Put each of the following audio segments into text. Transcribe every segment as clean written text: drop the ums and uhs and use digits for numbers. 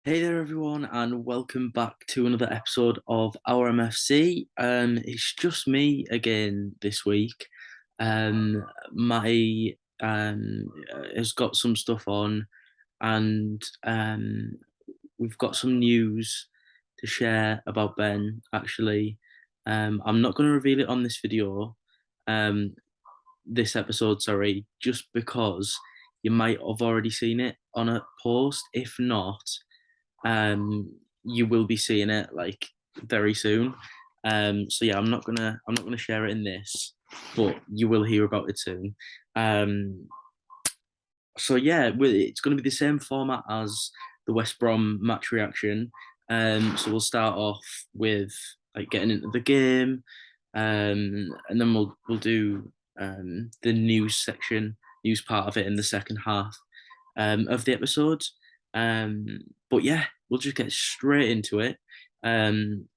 Hey there, everyone, and welcome back to another episode of OurMFC. It's just me again this week. My has got some stuff on, and we've got some news to share about Ben. Actually, I'm not going to reveal it on this video, um, this episode. Sorry, just because you might have already seen it on a post. If not, you will be seeing it like very soon. So yeah, I'm not gonna share it in this, but you will hear about it soon. Um, so yeah, it's gonna be the same format as the West Brom match reaction. So we'll start off with like getting into the game, and then we'll do the news section, news part of it in the second half of the episode. Um, but yeah, we'll just get straight into it. Um,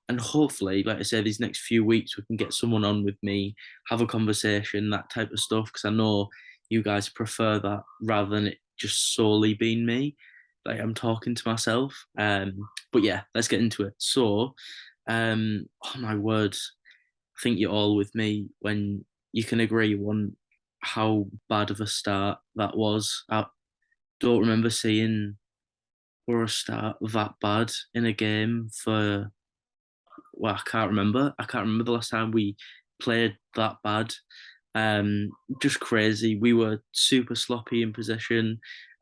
and hopefully, like I said, these next few weeks we can get someone on with me, have a conversation, that type of stuff. Because I know you guys prefer that rather than it just solely being me. Like I'm talking to myself. But yeah, let's get into it. So, oh my word, I think you're all with me when you can agree on how bad of a start that was. I don't remember seeing Boro start that bad in a game for, well, I can't remember the last time we played that bad. Um, just crazy. We were super sloppy in possession.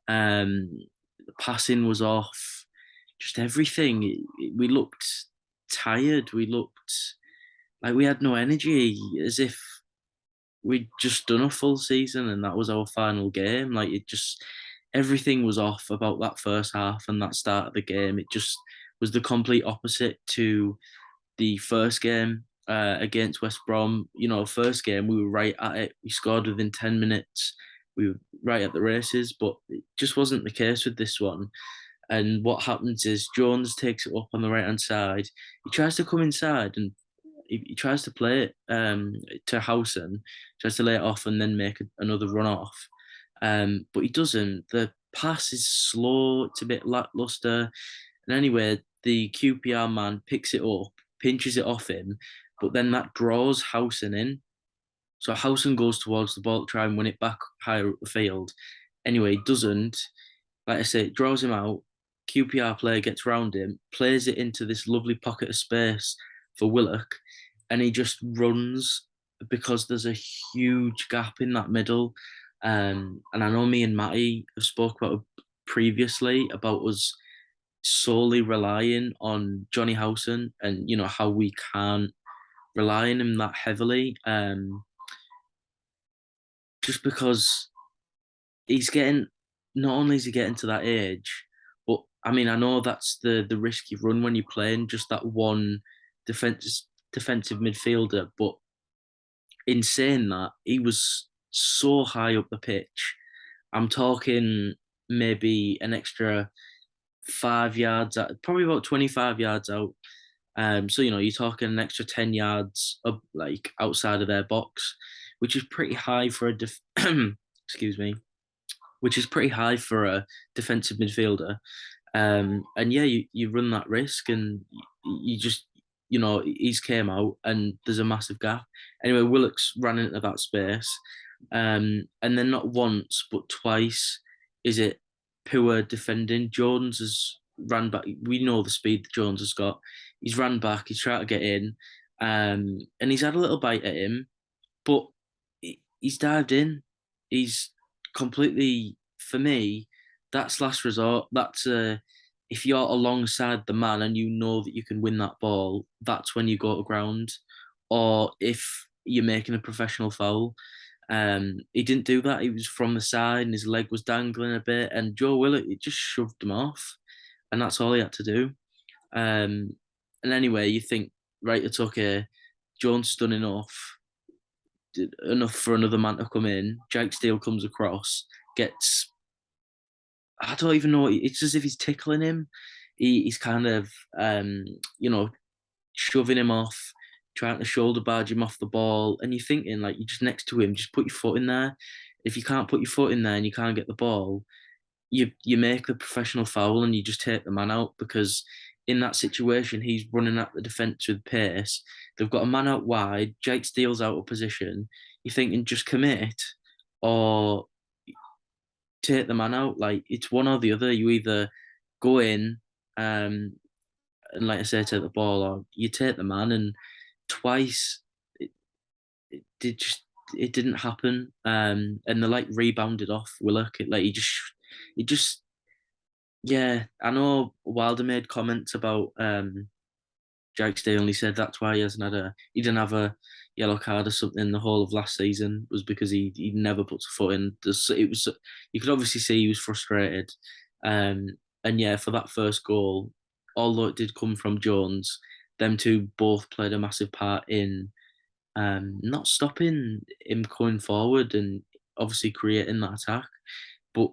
The passing was off. Just everything. We looked tired. We looked like we had no energy, as if we'd just done a full season and that was our final game. Like it just everything was off about that first half and that start of the game. It just was the complete opposite to the first game against West Brom. You know, first game we were right at it. We scored within 10 minutes. We were right at the races, but it just wasn't the case with this one. And what happens is Jones takes it up on the right hand side. He tries to come inside and he tries to play it to Howson, tries to lay it off and then make another run off. But he doesn't. The pass is slow. It's a bit lackluster. And anyway, the QPR man picks it up, pinches it off him, but then that draws Howson in. So Howson goes towards the ball to try and win it back higher up the field. Anyway, he doesn't. Like I say, it draws him out. QPR player gets round him, plays it into this lovely pocket of space for Willock, and he just runs because there's a huge gap in that middle. And I know me and Matty have spoke about it previously about us solely relying on Johnny Howson and you know how we can't rely on him that heavily. Just because he's getting not only is he getting to that age, but I mean I know that's the risk you run when you're playing just that one defensive midfielder, but in saying that, he was so high up the pitch. I'm talking maybe an extra 5 yards out, probably about 25 yards out. So you know, you're talking an extra 10 yards up like outside of their box, which is pretty high for a excuse me, which is pretty high for a defensive midfielder. And yeah, you run that risk, and you just you know he's came out, and there's a massive gap. Anyway, Willock's ran into that space, and then not once but twice is it poor defending. Jones has ran back. We know the speed that Jones has got. He's ran back. He's tried to get in, and he's had a little bite at him, but he's dived in. He's completely, for me, that's last resort. That's if you're alongside the man and you know that you can win that ball, that's when you go to ground. Or if you're making a professional foul. He didn't do that. He was from the side and his leg was dangling a bit, and Joe Willock it just shoved him off, and that's all he had to do. Um, and anyway, you think, right, it's okay. Jones done enough for another man to come in. Jake Steele comes across, gets I don't even know. It's as if he's tickling him. He's kind of you know shoving him off, trying to shoulder barge him off the ball, and you're thinking like you're just next to him, just put your foot in there. If you can't put your foot in there and you can't get the ball, you make the professional foul and you just take the man out, because in that situation he's running at the defence with pace. They've got a man out wide. Jake Steele's out of position. You're thinking just commit or take the man out. Like it's one or the other. You either go in and like I say, take the ball, or you take the man. And twice it did just it didn't happen. And they like rebounded off Willock. Like he just yeah. I know Wilder made comments about Jake Steele, and he said that's why he didn't have a yellow card or something the whole of last season, was because he never puts a foot in. It was, you could obviously see he was frustrated. Um, and yeah, for that first goal, although it did come from Jones, them two both played a massive part in not stopping him going forward and obviously creating that attack. But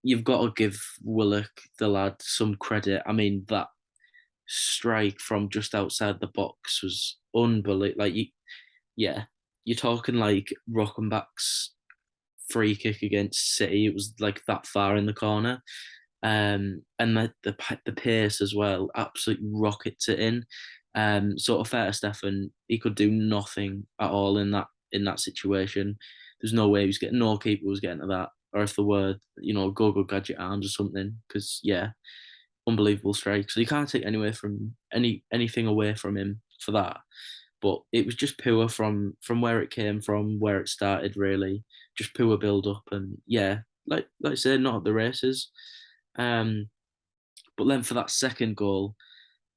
you've got to give Willock, the lad, some credit. I mean, that strike from just outside the box was unbelievable. Yeah, you're talking like Rockenbach's free kick against City. It was like that far in the corner. And the pace as well, absolutely rockets it in. Sort of fair to Stefan, he could do nothing at all in that situation. There's no way he was getting, no keeper was getting to that, or if there were, go gadget arms or something. Because yeah, unbelievable strike. So you can't take anything away from him for that. But it was just pure from where it came from, where it started. Really, just pure build up, and yeah, like I said, not at the races. Um, but then for that second goal,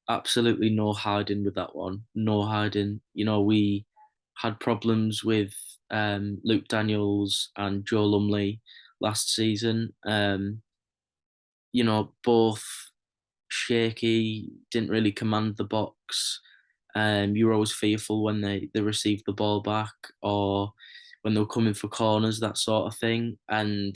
absolutely no hiding with that one. No hiding. We had problems with Luke Daniels and Joe Lumley last season. Both shaky, didn't really command the box. You were always fearful when they received the ball back, or when they were coming for corners, that sort of thing. And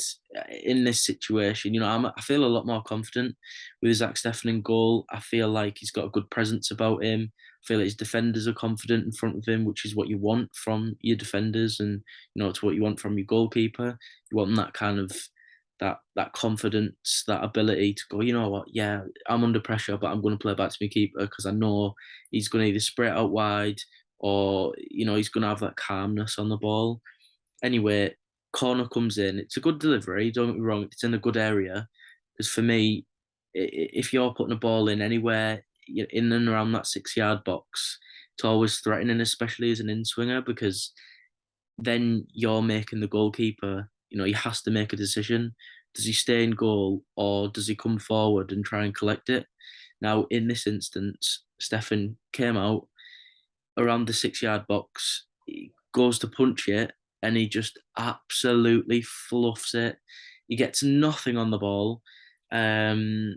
in this situation, I feel a lot more confident with Zach Steffen in goal. I feel like he's got a good presence about him. I feel like his defenders are confident in front of him, which is what you want from your defenders, and it's what you want from your goalkeeper. You want that kind of that confidence, that ability to go, you know what, yeah, I'm under pressure, but I'm going to play back to my keeper because I know he's going to either spray it out wide, or he's going to have that calmness on the ball. Anyway, corner comes in. It's a good delivery. Don't get me wrong. It's in a good area. Because for me, if you're putting a ball in anywhere in and around that 6 yard box, it's always threatening, especially as an in swinger, because then you're making the goalkeeper, he has to make a decision. Does he stay in goal, or does he come forward and try and collect it? Now, in this instance, Stefan came out around the 6 yard box, he goes to punch it, and he just absolutely fluffs it. He gets nothing on the ball. Um,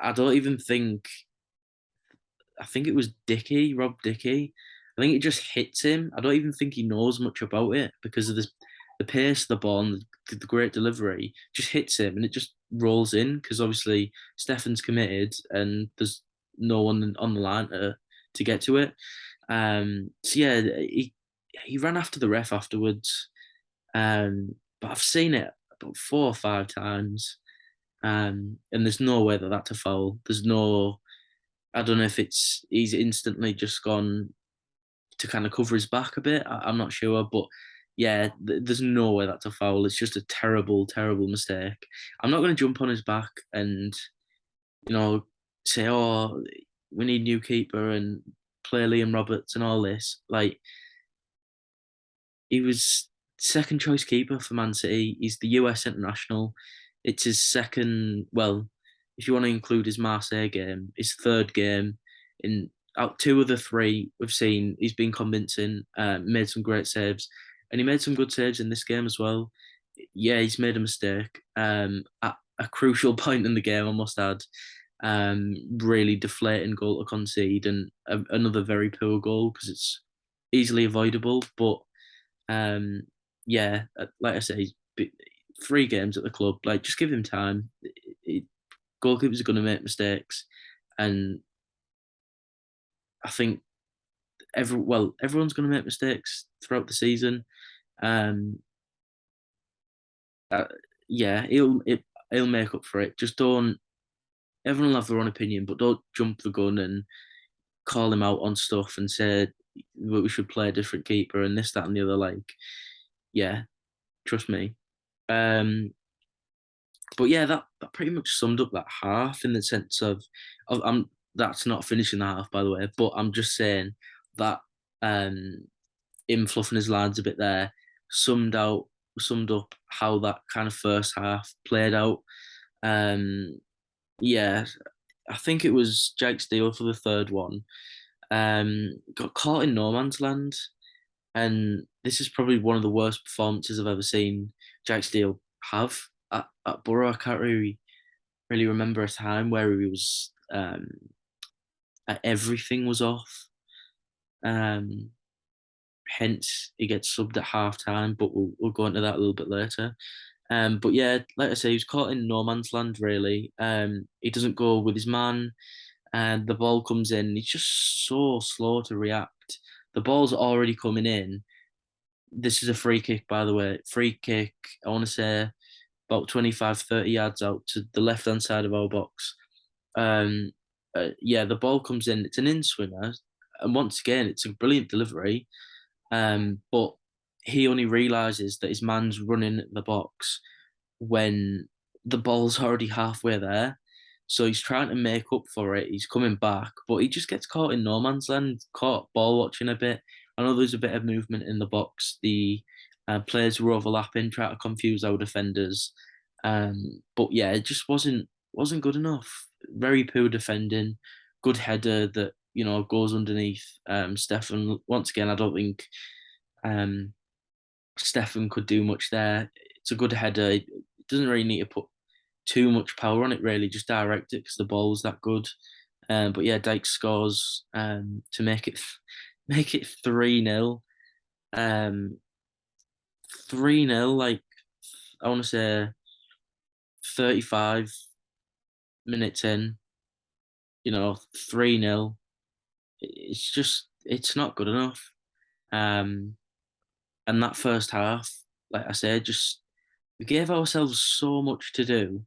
I don't even think I think it was Rob Dickey. I think it just hits him. I don't even think he knows much about it, because of the pace of the ball and the great delivery. Just hits him and it just rolls in, because obviously Stefan's committed and there's no one on the line to get to it. So yeah, he ran after the ref afterwards. But I've seen it about 4 or 5 times. And there's no way that that's a foul. There's no, I don't know if he's instantly just gone to kind of cover his back a bit. I'm not sure, but yeah, there's no way that's a foul. It's just a terrible, terrible mistake. I'm not going to jump on his back and you know say, oh, we need new keeper and play Liam Roberts and all this. Like, he was second choice keeper for Man City. He's the US international. It's his second, well, if you want to include his Marseille game, his third game. In out two of the three we've seen, he's been convincing, made some great saves, and he made some good saves in this game as well. Yeah, he's made a mistake at a crucial point in the game, I must add. Really deflating goal to concede, and another very poor goal because it's easily avoidable. But um, yeah, like I say, 3 games at the club. Like, just give him time. Goalkeepers are going to make mistakes, and I think everyone's going to make mistakes throughout the season. Um, uh, yeah, he'll make up for it. Just don't. Everyone will have their own opinion, but don't jump the gun and call him out on stuff and say that we should play a different keeper and this, that, and the other. Like, yeah, trust me. Um, but yeah, that pretty much summed up that half in the sense of I'm that's not finishing the half by the way, but I'm just saying that him fluffing his lines a bit there summed out summed up how that kind of first half played out. Um, yeah, I think it was Jake Steele for the third one. Got caught in no man's land, and this is probably one of the worst performances I've ever seen Jake Steele have at Boro. I can't really remember a time where he was everything was off. Um, Hence he gets subbed at half time, but we'll go into that a little bit later. But yeah, like I say, he was caught in no man's land really. He doesn't go with his man, and the ball comes in. He's just so slow to react. The ball's already coming in. This is a free kick, by the way. Free kick, I want to say about 25, 30 yards out to the left hand side of our box. Um, yeah, the ball comes in. It's an in swinger. And once again, it's a brilliant delivery. But he only realizes that his man's running the box when the ball's already halfway there. So he's trying to make up for it. He's coming back, but he just gets caught in no man's land, caught ball watching a bit. I know there's a bit of movement in the box. The players were overlapping, trying to confuse our defenders. But yeah, it just wasn't good enough. Very poor defending. Good header that goes underneath Stefan. Once again, I don't think um, Stefan could do much there. It's a good header. It doesn't really need to put too much power on it, really. Just direct it because the ball's that good. But yeah, Dyke scores to make it 3-0. 3-0, like I want to say 35 minutes in, 3-0. It's not good enough. Um, and that first half, like I said, just we gave ourselves so much to do.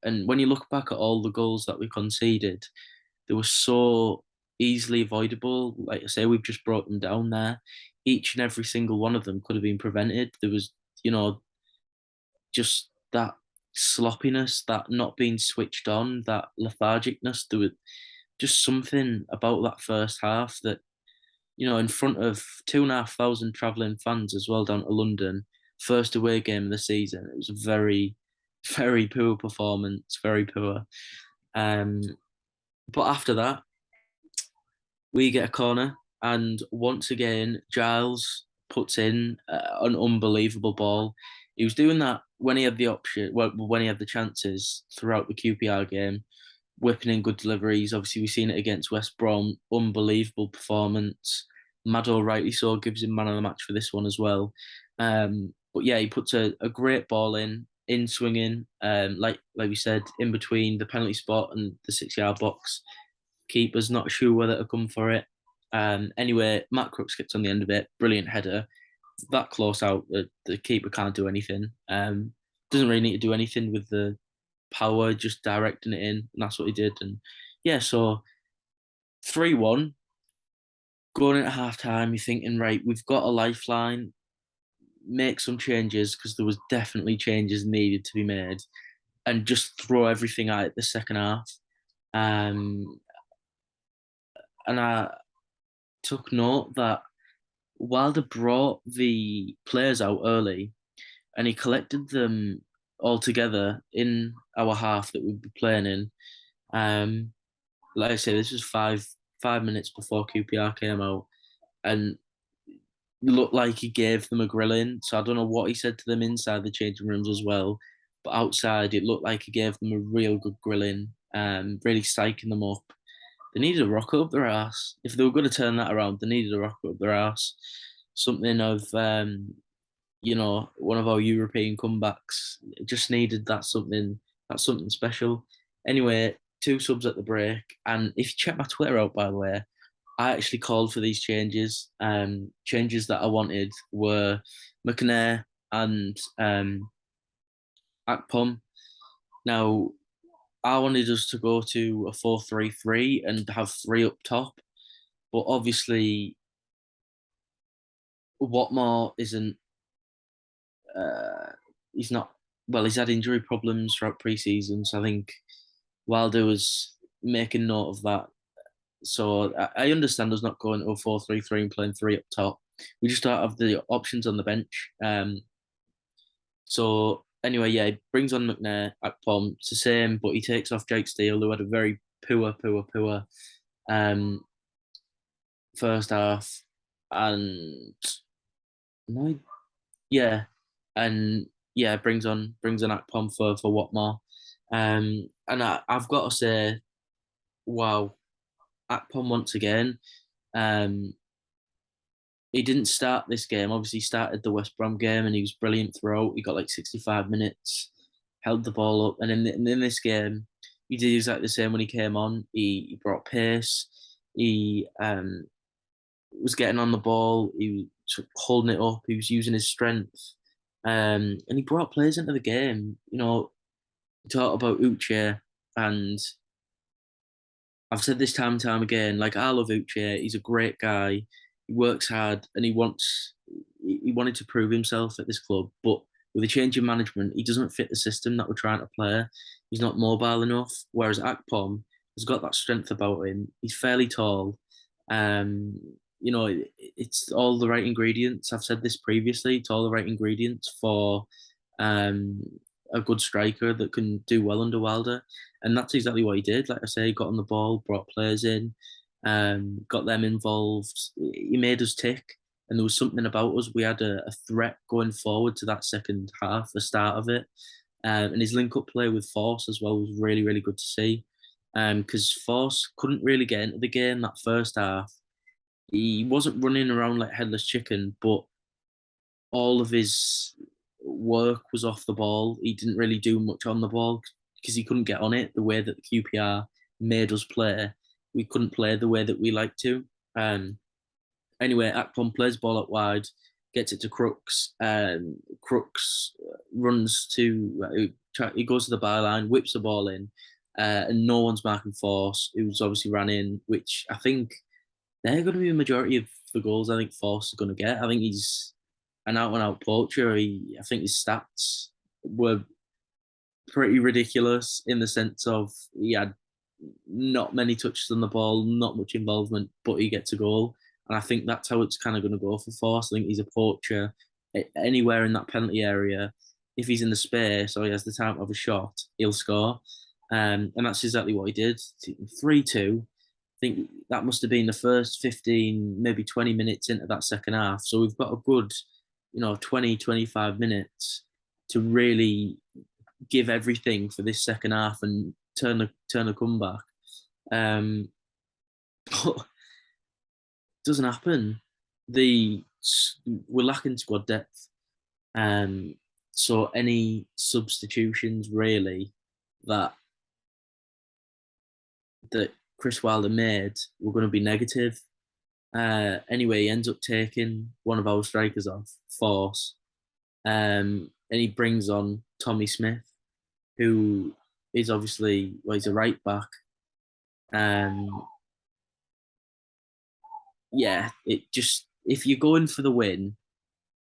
And when you look back at all the goals that we conceded, they were so easily avoidable. Like I say, we've just brought them down there. Each and every single one of them could have been prevented. There was, just that sloppiness, that not being switched on, that lethargicness. There was just something about that first half that in front of 2,500 travelling fans as well down to London, first away game of the season. It was a very, very poor performance, very poor. Um, but after that, we get a corner, and once again, Giles puts in an unbelievable ball. He was doing that when he had the option, well, when he had the chances throughout the QPR game, whipping in good deliveries. Obviously, we've seen it against West Brom, unbelievable performance. Maddo, rightly so, gives him man of the match for this one as well. But yeah, he puts a great ball in swinging, like we said, in between the penalty spot and the 6 yard box. Keeper's not sure whether to come for it. Anyway, Matt Crooks gets on the end of it. Brilliant header. That close out, the keeper can't do anything. Doesn't really need to do anything with the power, just directing it in, and that's what he did. And yeah, so 3-1. Going into half time, you're thinking, right, we've got a lifeline, make some changes because there was definitely changes needed to be made, and just throw everything out the second half. Um, and I took note that Wilder brought the players out early and he collected them all together in our half that we'd be playing in. Um, like I say, this was 5 minutes before QPR came out, and looked like he gave them a grilling. So I don't know what he said to them inside the changing rooms as well, but outside it looked like he gave them a real good grilling, really psyching them up. They needed a rocket up their ass. If they were going to turn that around, they needed a rocket up their ass. Something of one of our European comebacks. It just needed that something special. Anyway, 2 subs at the break, and if you check my Twitter out, by the way, I actually called for these changes. Changes that I wanted were McNair and Akpom. Now, I wanted us to go to a 4-3-3 and have three up top, but obviously Watmore isn't. Uh, he's not. Well, he's had injury problems throughout pre-season, so I think Wilder was making note of that. So I understand us not going to a 4-3-3 and playing three up top. We just don't have the options on the bench. So anyway, yeah, he brings on McNair, Akpom. It's the same, but he takes off Jake Steele, who had a very poor um, first half, and no, yeah, and yeah, brings on Akpom for Watmore. And I've got to say, wow, Akpom once again. Um, he didn't start this game. Obviously, he started the West Brom game and he was brilliant throughout. He got like 65 minutes, held the ball up, and in this game, he did exactly the same when he came on. He brought pace. He was getting on the ball. He was holding it up. He was using his strength, and he brought players into the game. You know, talk about Uche, and I've said this time and time again. Like I love Uche. He's a great guy. He works hard, and he wanted to prove himself at this club. But with a change in management, he doesn't fit the system that we're trying to play. He's not mobile enough. Whereas Akpom has got that strength about him. He's fairly tall. Um, you know, it's all the right ingredients. I've said this previously. It's all the right ingredients for um, a good striker that can do well under Wilder, and that's exactly what he did. Like I say, he got on the ball, brought players in, got them involved. He made us tick, and there was something about us. We had a threat going forward to that second half, the start of it, and his link-up play with Forss as well was really good to see. Because Force couldn't really get into the game that first half. He wasn't running around like headless chicken, but all of his work was off the ball. He didn't really do much on the ball because he couldn't get on it the way that the QPR made us play. We couldn't play the way that we like to. Anyway, Akpom plays ball out wide, gets it to Crooks. Crooks runs to, he goes to the byline, whips the ball in, and no one's marking Force, who's obviously ran in, which I think they're going to be the majority of the goals I think Force is going to get. I think he's an out and out poacher. I think his stats were pretty ridiculous in the sense of he had not many touches on the ball, not much involvement, but he gets a goal. And I think that's how it's kind of going to go for Force. I think he's a poacher anywhere in that penalty area. If he's in the space or he has the time of a shot, he'll score. And that's exactly what he did. 3-2. I think that must have been the first 15, maybe 20 minutes into that second half. So we've got a good, 20, 25 minutes to really give everything for this second half and turn a comeback. But it doesn't happen. We're lacking squad depth. So any substitutions really that that Chris Wilder made were going to be negative. Anyway, he ends up taking one of our strikers off, Force, and he brings on Tommy Smith, who is obviously, well, he's a right back. Um, yeah, it just, if you're going for the win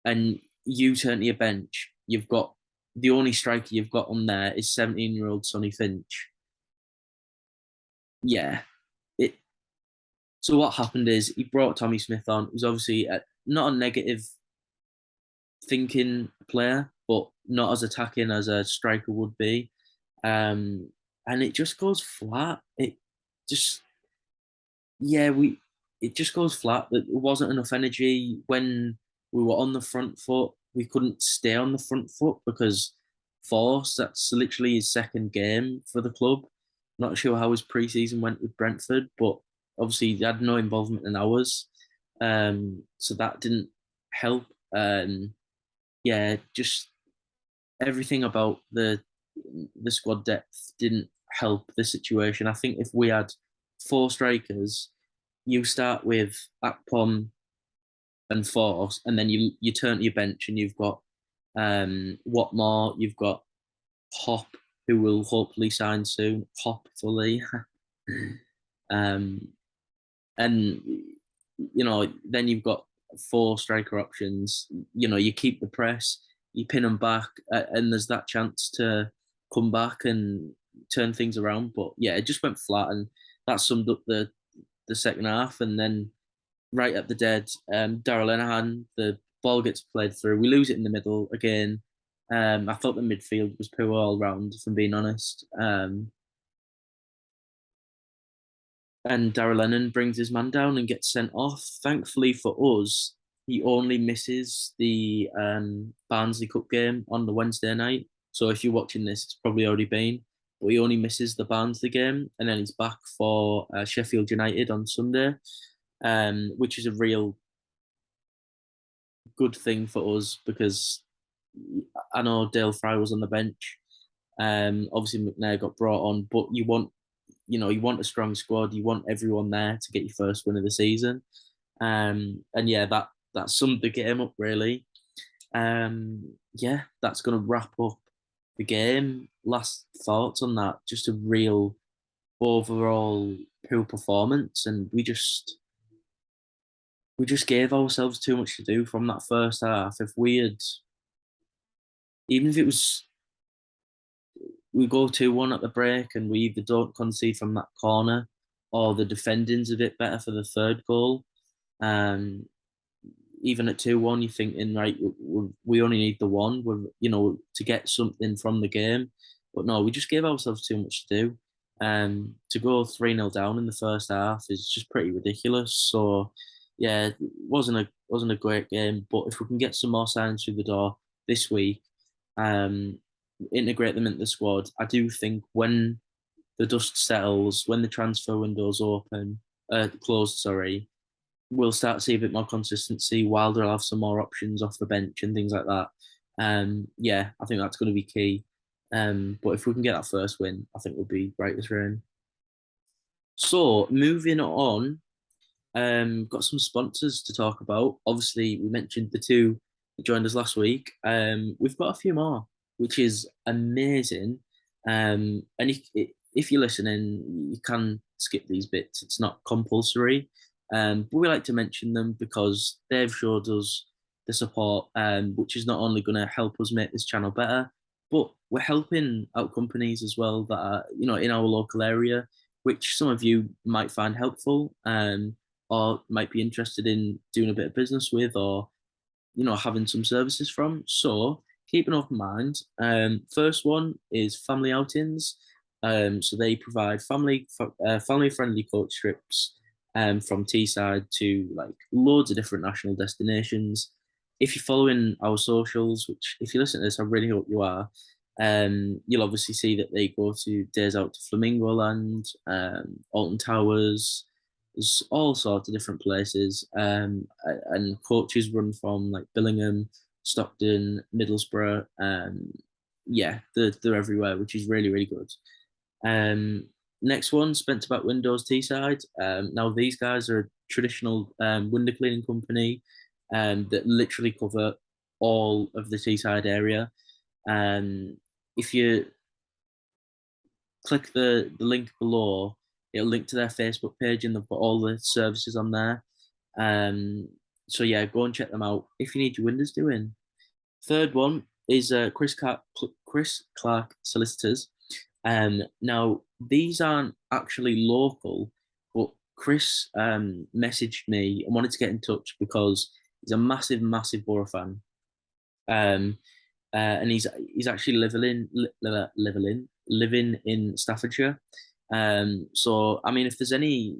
and you turn to your bench, you've got the only striker you've got on there is 17-year-old Sonny Finch. Yeah, it. So what happened is he brought Tommy Smith on. He was obviously not a negative thinking player, but not as attacking as a striker would be. And it just goes flat. Just yeah, we it just goes flat. There wasn't enough energy when we were on the front foot. We couldn't stay on the front foot because Force, that's literally his second game for the club. Not sure how his pre-season went with Brentford, but obviously he had no involvement in ours. So that didn't help. Yeah, just everything about the squad depth didn't help the situation. I think if we had four strikers, you start with Akpom and Force, and then you turn to your bench and you've got Watmore, you've got Hop, who will hopefully sign soon. Hopefully. um, and then you've got 4 striker options. You keep the press, you pin them back, and there's that chance to come back and turn things around. But yeah, it just went flat, and that summed up the second half. And then right at the dead, Daryl Lenahan, the ball gets played through. We lose it in the middle again. I thought the midfield was poor all round, if I'm being honest. And Darrell Lennon brings his man down and gets sent off. Thankfully for us, he only misses the Barnsley Cup game on the Wednesday night. So if you're watching this, it's probably already been. But he only misses the Barnsley game, and then he's back for Sheffield United on Sunday, which is a real good thing for us because I know Dale Fry was on the bench. Obviously McNair got brought on, but you want a strong squad. You want everyone there to get your first win of the season. And yeah, that summed the game up really. Yeah, that's gonna wrap up the game. Last thoughts on that? Just a real overall poor performance, and we just gave ourselves too much to do from that first half. If we had, even if it was, we go 2-1 at the break and we either don't concede from that corner or the defending's a bit better for the third goal. Um, Even at 2-1, you're thinking, right, we only need the one, to get something from the game. But no, we just gave ourselves too much to do. To go 3-0 down in the first half is just pretty ridiculous. So, yeah, it wasn't a great game. But if we can get some more signs through the door this week, um, integrate them into the squad, I do think when the dust settles, when the transfer window's closed, sorry, we'll start to see a bit more consistency. Wilder will have some more options off the bench and things like that. Yeah, I think that's going to be key. But if we can get that first win, I think we'll be right this round. So moving on, got some sponsors to talk about. Obviously, we mentioned the two that joined us last week. We've got a few more, which is amazing. And if you're listening, you can skip these bits. It's not compulsory. But we like to mention them because they've showed us the support, which is not only going to help us make this channel better, but we're helping out companies as well that are, in our local area, which some of you might find helpful. Or might be interested in doing a bit of business with, or having some services from. So keep an open mind. First one is family outings. So they provide family friendly coach trips from Teesside to like loads of different national destinations. If you're following our socials, which if you listen to this, I really hope you are, you'll obviously see that they go to days out to Flamingo Land, Alton Towers. There's all sorts of different places, and coaches run from like Billingham, Stockton, Middlesbrough. Yeah, they're everywhere, which is really really good. Next one, Spencer Back Windows Teesside. Now these guys are a traditional window cleaning company that literally cover all of the Teesside area. If you click the link below, it'll link to their Facebook page and they've got all the services on there. So yeah, go and check them out if you need your windows doing. Third one is Chris Clark Solicitors. Now these aren't actually local, but Chris messaged me and wanted to get in touch because he's a massive Boro fan. And he's actually living in Staffordshire. So I mean, if there's any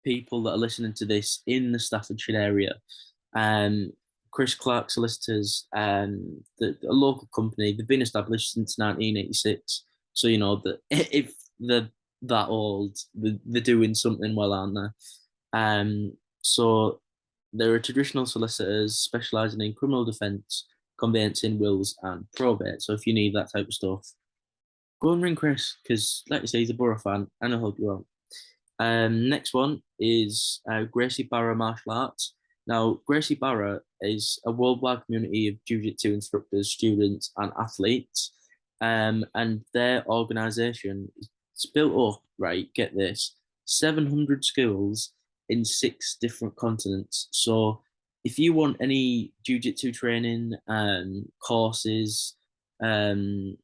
people that are listening to this in the Staffordshire area, Chris Clark Solicitors, a local company, they've been established since 1986. So that if they're that old, they're doing something well, aren't they? So they're traditional solicitors specialising in criminal defence, conveyancing, wills, and probate. So if you need that type of stuff, go and ring Chris because, like you say, he's a Boro fan and he'll help you out. Next one is Gracie Barra Martial Arts. Now, Gracie Barra is a worldwide community of jiu-jitsu instructors, students, and athletes. and their organisation is built up, right? Get this, 700 schools in 6 different continents. So if you want any jiu-jitsu training courses, um,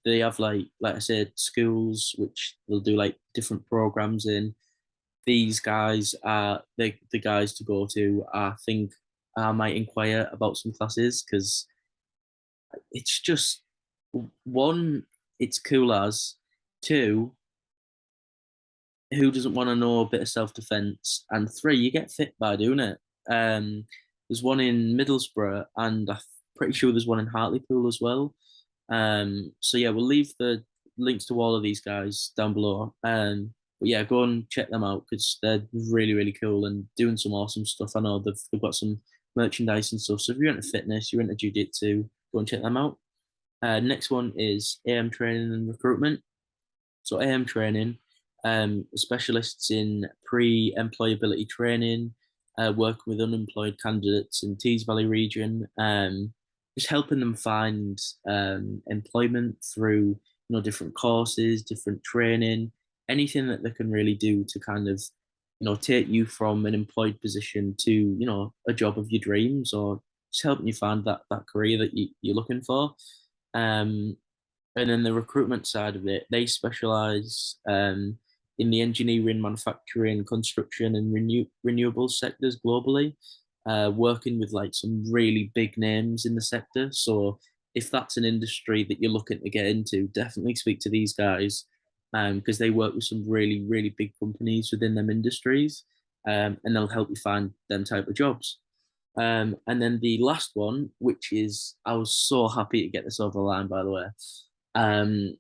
they have like I said, schools which they'll do like different programs in. These guys are the guys to go to. I think I might inquire about some classes because it's just one, it's cool as two, who doesn't want to know a bit of self defense, and three, you get fit by doing it. Um, there's one in Middlesbrough, and I'm pretty sure there's one in Hartlepool as well. So yeah, we'll leave the links to all of these guys down below. But yeah, go and check them out because they're really, really cool and doing some awesome stuff. I know they've got some merchandise and stuff. So if you're into fitness, you're into jiu-jitsu, go and check them out. Next one is AM training and recruitment. So AM training, specialists in pre-employability training, working with unemployed candidates in Tees Valley region, just helping them find employment through different courses, different training, anything that they can really do to kind of take you from an employed position to a job of your dreams, or just helping you find that career that you're looking for. Um, and then the recruitment side of it, they specialize in the engineering, manufacturing, construction, and renewable sectors globally, working with like some really big names in the sector. So if that's an industry that you're looking to get into, definitely speak to these guys because they work with some really, really big companies within them industries, and they'll help you find them type of jobs. And then the last one, which is, I was so happy to get this over the line, by the way. Um,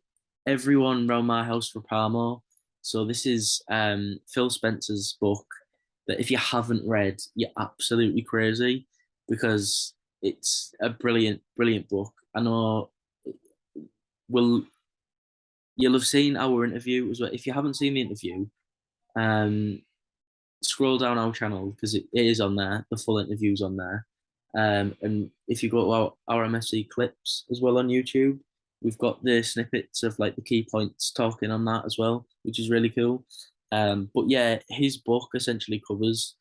Everyone Round My House for Parmo. So this is Phil Spencer's book that if you haven't read, you're absolutely crazy because it's a brilliant, brilliant book. I know will you'll have seen our interview as well. If you haven't seen the interview, um, scroll down our channel because it is on there. The full interview's on there. And if you go to our OurMFC clips as well on YouTube, we've got the snippets of like the key points talking on that as well, which is really cool. But yeah, his book essentially covers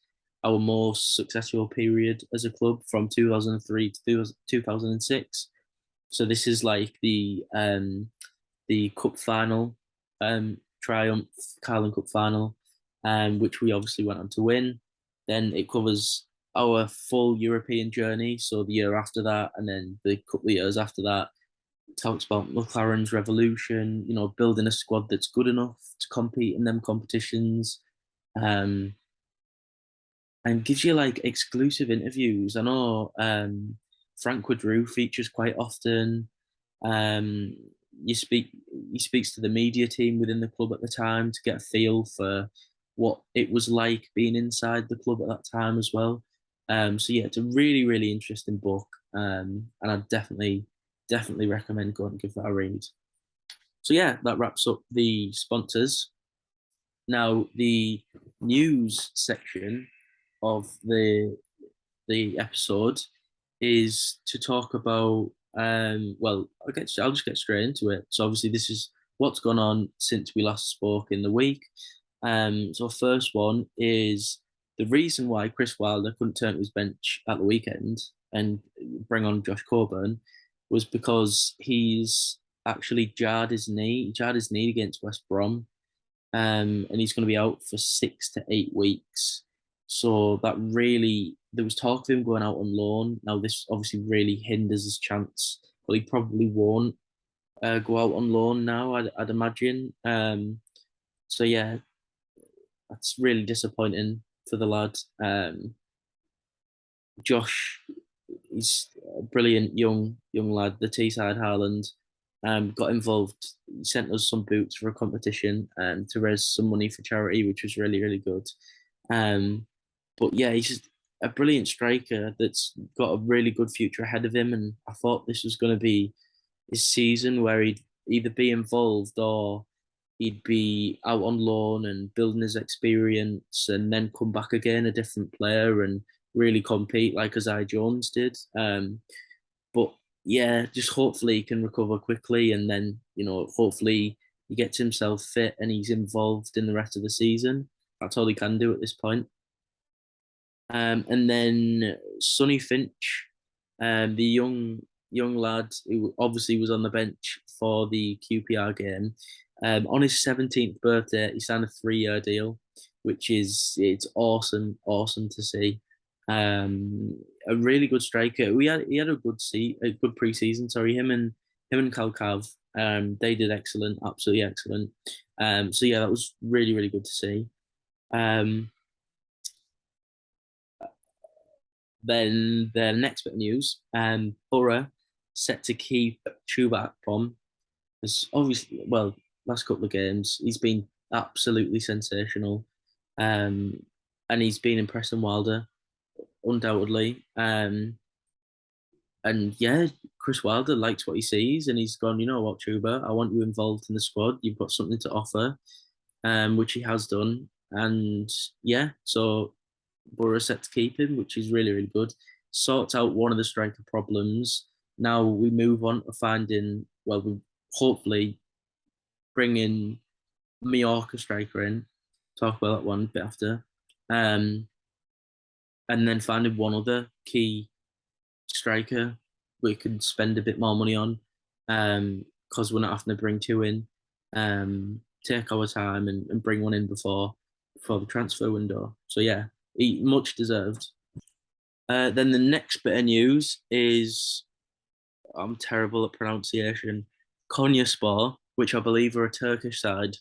our most successful period as a club from 2003 to 2006. So this is like the cup final, triumph, Carling Cup final, which we obviously went on to win. Then it covers our full European journey, so the year after that, and then the couple of years after that. It talks about McLaren's revolution, building a squad that's good enough to compete in them competitions, um, and gives you like exclusive interviews. I know Frank Woodrue features quite often. Um, you speak he speaks to the media team within the club at the time to get a feel for what it was like being inside the club at that time as well. So yeah, it's a really, really interesting book, and I definitely recommend going and give that a read. So yeah, that wraps up the sponsors. Now the news section of the episode is to talk about well, I'll just get straight into it. So obviously this is what's gone on since we last spoke in the week. So first one is the reason why Chris Wilder couldn't turn to his bench at the weekend and bring on Josh Coburn was because he's actually jarred his knee against West Brom, and he's going to be out for 6 to 8 weeks. So that really, there was talk of him going out on loan. Now this obviously really hinders his chance, but he probably won't go out on loan now. I'd imagine. So yeah, that's really disappointing for the lad. Josh, he's a brilliant young lad. The Teesside Highland got involved. He sent us some boots for a competition to raise some money for charity, which was really, really good. Um, but yeah, he's just a brilliant striker that's got a really good future ahead of him. And I thought this was going to be his season where he'd either be involved or he'd be out on loan and building his experience and then come back again a different player and really compete like Isaiah Jones did. But yeah, just hopefully he can recover quickly, and then hopefully he gets himself fit and he's involved in the rest of the season. That's all he can do at this point. And then Sonny Finch, the young lad who obviously was on the bench for the QPR game. On his 17th birthday, he signed a 3-year deal, which is it's awesome to see. A really good striker. He had a good preseason. Sorry, him and Kalkav. They did excellent, absolutely excellent. So yeah, that was really good to see. Um, Then the next bit of news, Boro set to keep Chuba Akpom. As obviously, well, last couple of games, he's been absolutely sensational. Um, and he's been impressing Wilder, undoubtedly. And yeah, Chris Wilder likes what he sees, and he's gone, you know what, Chuba, I want you involved in the squad. You've got something to offer, which he has done. And yeah, so Boro set to keep him, which is really good. Sorts out one of the striker problems. Now we move on to finding, well, we hopefully bring in Mallorca striker in. Talk about that one a bit after. Um, and then finding one other key striker we could spend a bit more money on, because we're not having to bring two in. Take our time and bring one in before the transfer window. So yeah, he much deserved. Then the next bit of news is I'm terrible at pronunciation. Konyaspor, which I believe are a Turkish side,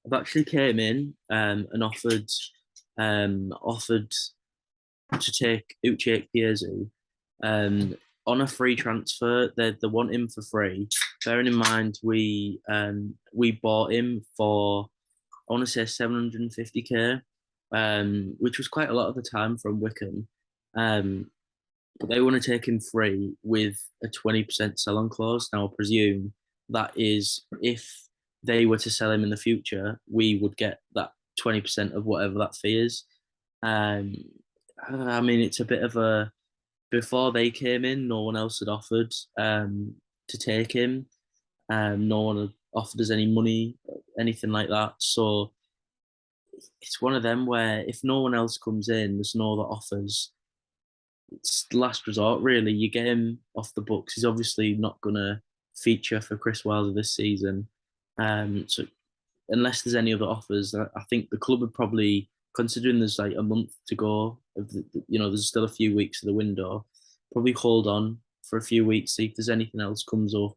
have actually came in and offered to take Uche Ikpeazu on a free transfer. They want him for free. Bearing in mind we bought him for I want to say 750k, which was quite a lot of the time from Wickham. Um, but they want to take him free with a 20% sell-on clause. Now, I presume that is if they were to sell him in the future, we would get that 20% of whatever that fee is. Um, I mean, it's a bit of a before they came in, no one else had offered to take him. No one had offered us any money, anything like that. So it's one of them where if no one else comes in, there's no other offers. It's the last resort, really. You get him off the books. He's obviously not going to feature for Chris Wilder this season. So unless there's any other offers, I think the club would probably, considering there's like a month to go, there's still a few weeks of the window, probably hold on for a few weeks, see if there's anything else comes up,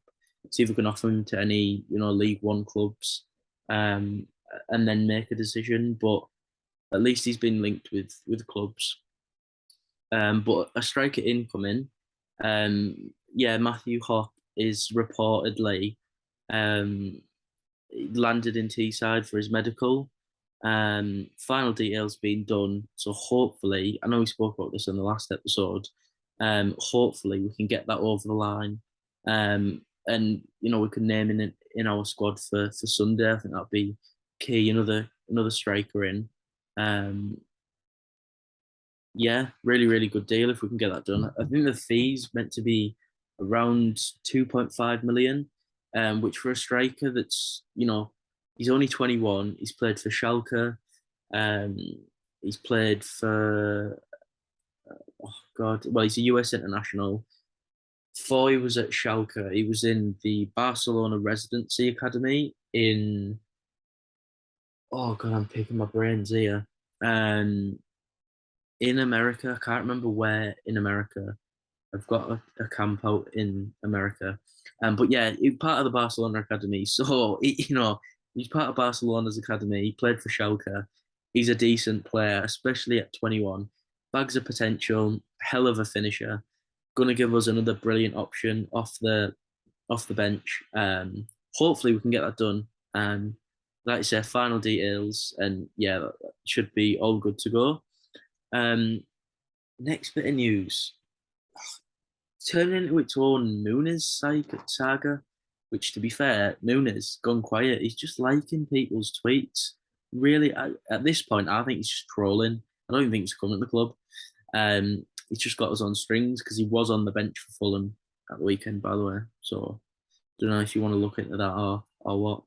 see if we can offer him to any, League One clubs, um, and then make a decision. But at least he's been linked with clubs. But a striker incoming, yeah, Matthew Hop is reportedly um, landed in Teesside for his medical. Final details being done, so hopefully, I know we spoke about this in the last episode. Hopefully, we can get that over the line, and we can name in our squad for Sunday. I think that'd be key. Another striker in. Um, yeah, really good deal if we can get that done. I think the fees meant to be around 2.5 million, which for a striker that's, he's only 21, he's played for Schalke, um, he's played for, oh God, well, he's a US international. Before he was at Schalke, he was in the Barcelona Residency Academy oh God, I'm picking my brains here. Um, in America. I can't remember where in America. I've got a camp out in America. But yeah, he's part of the Barcelona academy. So, he's part of Barcelona's academy. He played for Schalke. He's a decent player, especially at 21. Bags of potential, hell of a finisher. Going to give us another brilliant option off the bench. Hopefully we can get that done. Like I said, final details, and yeah, that should be all good to go. Um, Next bit of news. Turning into its own Nunes saga, which, to be fair, Nunes gone quiet. He's just liking people's tweets. Really, at this point, I think he's just trolling. I don't even think he's coming to the club. He's just got us on strings because he was on the bench for Fulham. at the weekend, by the way. So don't know if you want to look into that or what.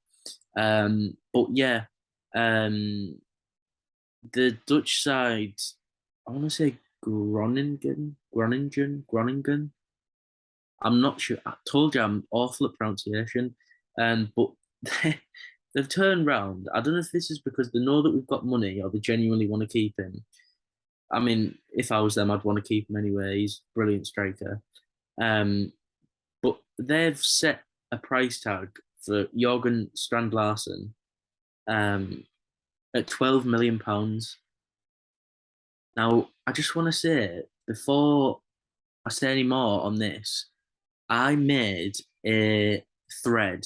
But yeah, um, the Dutch side, I want to say Groningen. I'm not sure. I told you I'm awful at pronunciation. But they've turned round. I don't know if this is because they know that we've got money or they genuinely want to keep him. I mean, if I was them, I'd want to keep him anyway. He's a brilliant striker. Um, but they've set a price tag for Jørgen Strand Larsen at £12 million. Now, I just want to say before I say any more on this, I made a thread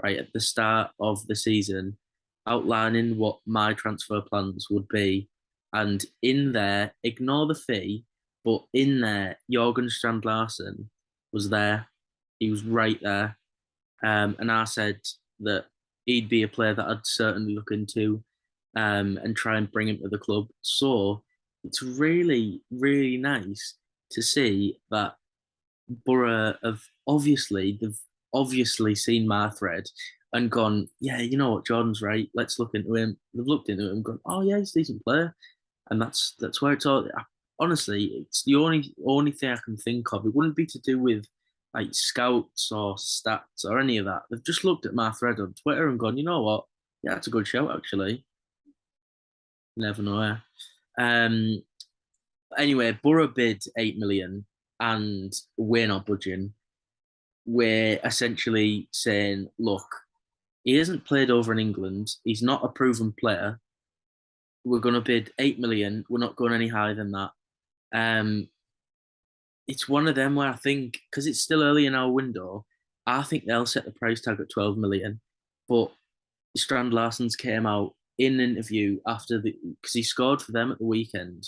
right at the start of the season outlining what my transfer plans would be. And in there, ignore the fee, but in there, Jørgen Strand Larsen was there. He was right there. And I said that he'd be a player that I'd certainly look into and try and bring him to the club. So it's really, really nice to see that Boro they've obviously seen my thread and gone, yeah, you know what, Jordan's right. Let's look into him. They've looked into him and gone, oh yeah, he's a decent player, and that's where it's all. Honestly, it's the only thing I can think of. It wouldn't be to do with like scouts or stats or any of that. They've just looked at my thread on Twitter and gone, you know what, yeah, that's a good shout actually. Never know. Yeah. Um. Anyway, Borough bid 8 million, and we're not budging. We're essentially saying, look, he hasn't played over in England. He's not a proven player. We're going to bid 8 million. We're not going any higher than that. Um, it's one of them where I think because it's still early in our window, I think they'll set the price tag at 12 million. But Strand Larsen's came out in an interview after the because he scored for them at the weekend.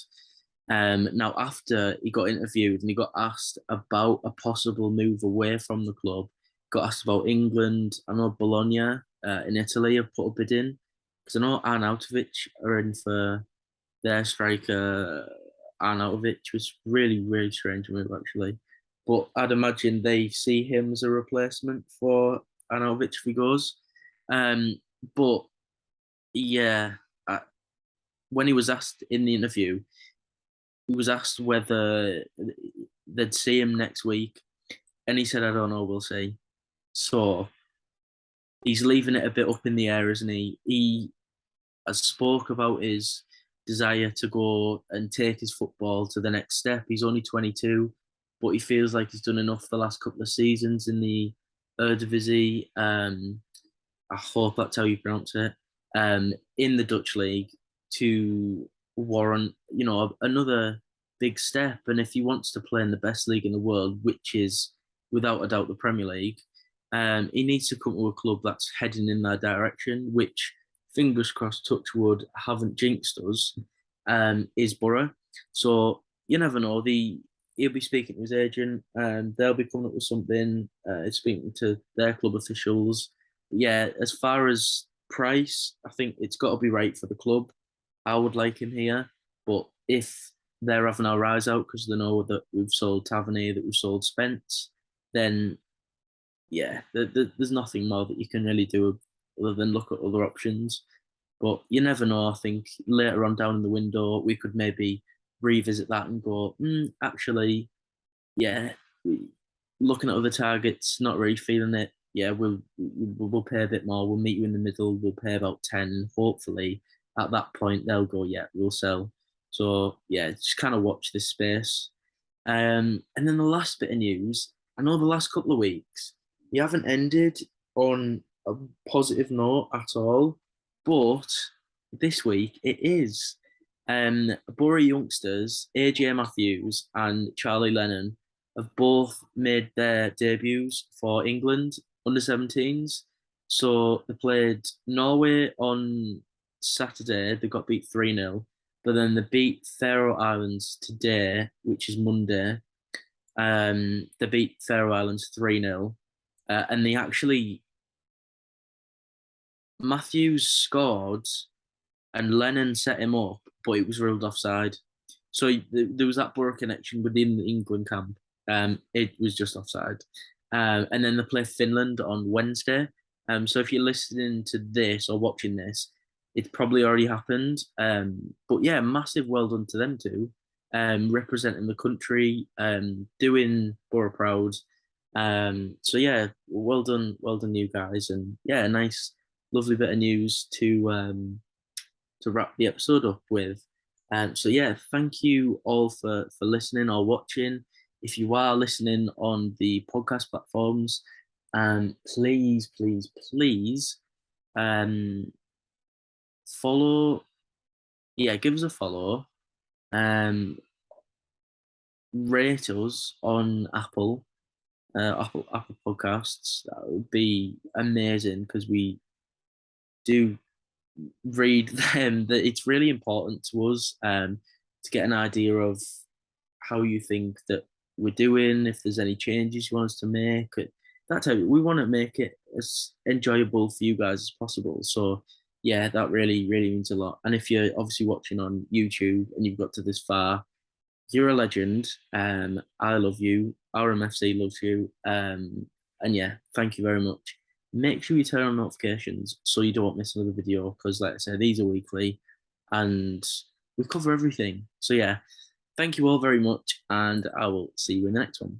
Now after he got interviewed and he got asked about a possible move away from the club, got asked about England. I know Bologna in Italy have put a bid in because I know Arnautovic are in for their striker Arnautovic, was really really strange move actually. But I'd imagine they see him as a replacement for Arnautovic if he goes. Um, but yeah, when he was asked in the interview, he was asked whether they'd see him next week, and he said, "I don't know, we'll see." So he's leaving it a bit up in the air, isn't he? He has spoke about his desire to go and take his football to the next step. He's only 22, but he feels like he's done enough the last couple of seasons in the Eredivisie. I hope that's how you pronounce it. In the Dutch league to warrant, another big step. And if he wants to play in the best league in the world, which is without a doubt the Premier League, he needs to come to a club that's heading in that direction, which fingers crossed, touch wood, haven't jinxed us, is Borough. So you never know. He'll be speaking to his agent, and they'll be coming up with something. Speaking to their club officials. Yeah, as far as price, I think it's got to be right for the club. I would like him here, but if they're having our eyes out because they know that we've sold Tavernier, that we've sold Spence, then yeah, there's nothing more that you can really do other than look at other options. But you never know. I think later on down in the window, we could maybe revisit that and go, actually, yeah, looking at other targets, not really feeling it. Yeah, we'll pay a bit more. We'll meet you in the middle. We'll pay about 10. Hopefully, at that point, they'll go, yeah, we'll sell. So yeah, just kind of watch this space. And then the last bit of news. I know the last couple of weeks you haven't ended on a positive note at all, but this week it is. Borough youngsters AJ Matthews and Charlie Lennon have both made their debuts for England under 17s. So they played Norway on Saturday. They got beat 3-0, but then they beat Faroe Islands today, which is Monday. They beat Faroe Islands 3-0. And they actually, Matthews scored and Lennon set him up, but it was ruled offside. So there was that Borough connection within the England camp. It was just offside. And then they play Finland on Wednesday. So if you're listening to this or watching this, it's probably already happened. But yeah, massive well done to them too. Representing the country, doing Boro proud. So yeah, well done, you guys, and yeah, a nice, lovely bit of news to wrap the episode up with. So yeah, thank you all for listening or watching. If you are listening on the podcast platforms, please, please, please, um, follow. Yeah, give us a follow. Um, Rate us on Apple Podcasts. That would be amazing because we do read them. That it's really important to us to get an idea of how you think that we're doing, if there's any changes you want us to make. That type, we want to make it as enjoyable for you guys as possible. So yeah, that really, really means a lot. And if you're obviously watching on YouTube and you've got to this far, you're a legend. I love you. OurMFC loves you. And yeah, thank you very much. Make sure you turn on notifications so you don't miss another video because, like I said, these are weekly and we cover everything. So yeah, thank you all very much, and I will see you in the next one.